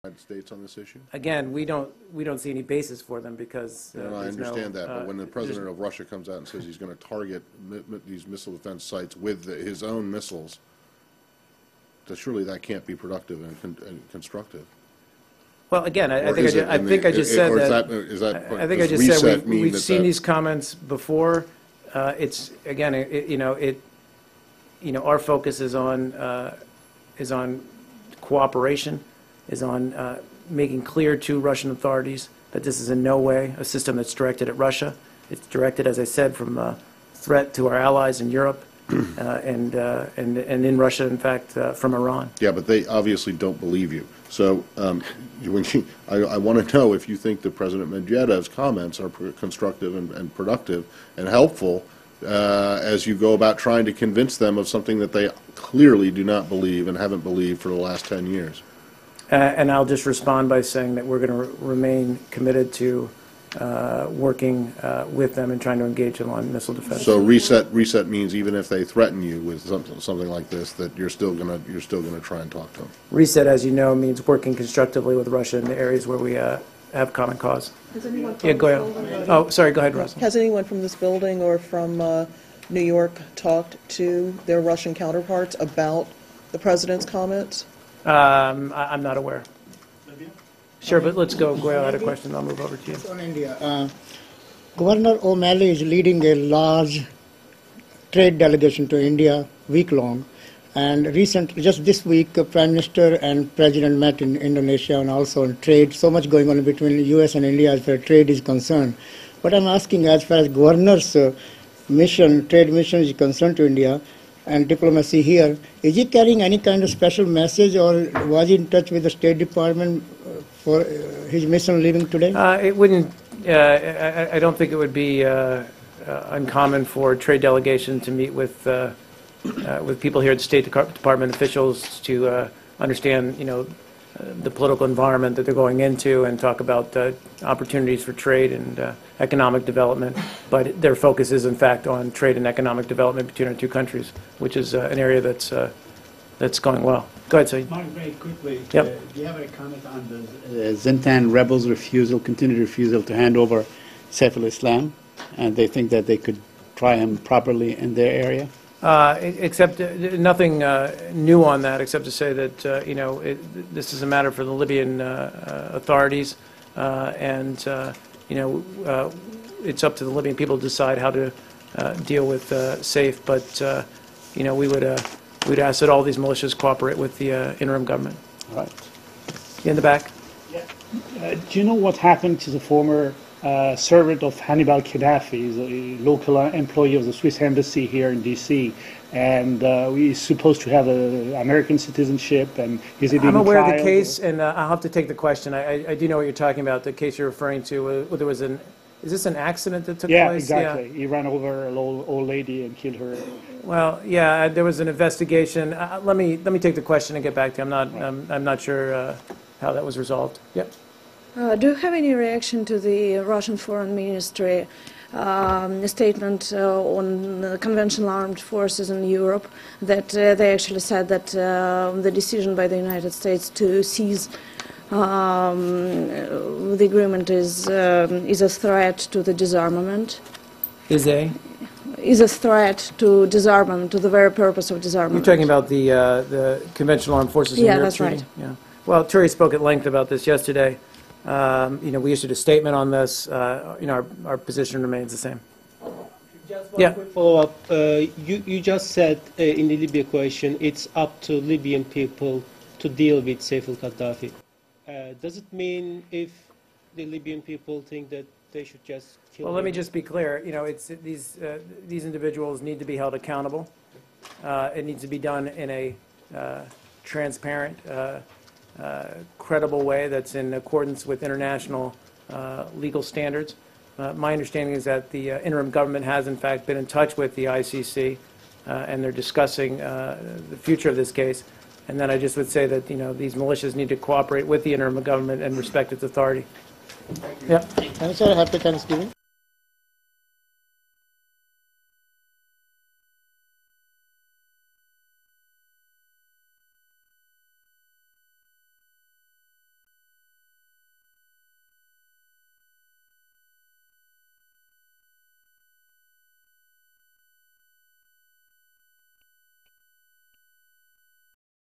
United States on this issue? Again, we don't see any basis for them because I understand that, but when the president of Russia comes out and says he's going to target these missile defense sites with his own missiles, surely that can't be productive and constructive. Well, again, I think I just said that. I think I just said we've seen these comments before. It's again, our focus is on cooperation, is on making clear to Russian authorities that this is in no way a system that's directed at Russia. It's directed, as I said, from a threat to our allies in Europe and in Russia, in fact, from Iran. Yeah, but they obviously don't believe you. So I want to know if you think that President Medvedev's comments are constructive and productive and helpful as you go about trying to convince them of something that they clearly do not believe and haven't believed for the last 10 years. And I'll just respond by saying that we're going to remain committed to working with them and trying to engage them on missile defense. So reset means even if they threaten you with something like this, that you're still going to try and talk to them. Reset, as you know, means working constructively with Russia in the areas where we have common cause. Yeah, go ahead. Oh, sorry. Go ahead, Russell. Has anyone from this building or from New York talked to their Russian counterparts about the president's comments? I'm not aware. Sure, but let's go. Goyal had a question. I'll move over to you. On India, Governor O'Malley is leading a large trade delegation to India, week-long. And just this week, Prime Minister and President met in Indonesia and also on trade. So much going on between the U.S. and India as far as trade is concerned. But I'm asking, as far as governor's trade mission is concerned to India, and diplomacy here, is he carrying any kind of special message, or was he in touch with the State Department for his mission leaving today? It wouldn't. I don't think it would be uncommon for a trade delegation to meet with people here at the State Department officials to understand, the political environment that they're going into and talk about opportunities for trade and economic development. But their focus is, in fact, on trade and economic development between our two countries, which is an area that's going well. Go ahead, Saeed. Mark, very quickly, Yep. do you have any comment on the Zintan rebels' continued refusal to hand over Saif al-Islam, and they think that they could try him properly in their area? Except nothing new on that, except to say that this is a matter for the Libyan authorities, and it's up to the Libyan people to decide how to deal with Saif. But we would ask that all these militias cooperate with the interim government. All right. In the back. Yeah. Do you know what happened to the former servant of Hannibal Gaddafi? He's a local employee of the Swiss embassy here in D.C., and he's supposed to have an American citizenship, and is it I'm aware of the case, and I'll have to take the question. I do know what you're talking about, the case you're referring to. There was is this an accident that took place? Yeah, exactly. He ran over an old lady and killed her. Well, yeah, there was an investigation. Let me take the question and get back to you. I'm not sure how that was resolved. Yep. Do you have any reaction to the Russian Foreign Ministry statement on the conventional armed forces in Europe, that they actually said that the decision by the United States to seize the agreement is a threat to the disarmament? Is a threat to disarmament, to the very purpose of disarmament. You're talking about the conventional armed forces in Europe? Yeah, that's treaty? right. Yeah. Well, Terry spoke at length about this yesterday. We issued a statement on this. Our position remains the same. Just one quick follow-up. You just said in the Libya question, it's up to Libyan people to deal with Saif al-Gaddafi. Does it mean if the Libyan people think that they should just kill him? Well, let me just be clear. These individuals need to be held accountable. It needs to be done in a transparent, credible way that's in accordance with international legal standards. My understanding is that the interim government has, in fact, been in touch with the ICC, and they're discussing the future of this case. And then I just would say that these militias need to cooperate with the interim government and respect its authority. Yeah. And sir, happy Thanksgiving.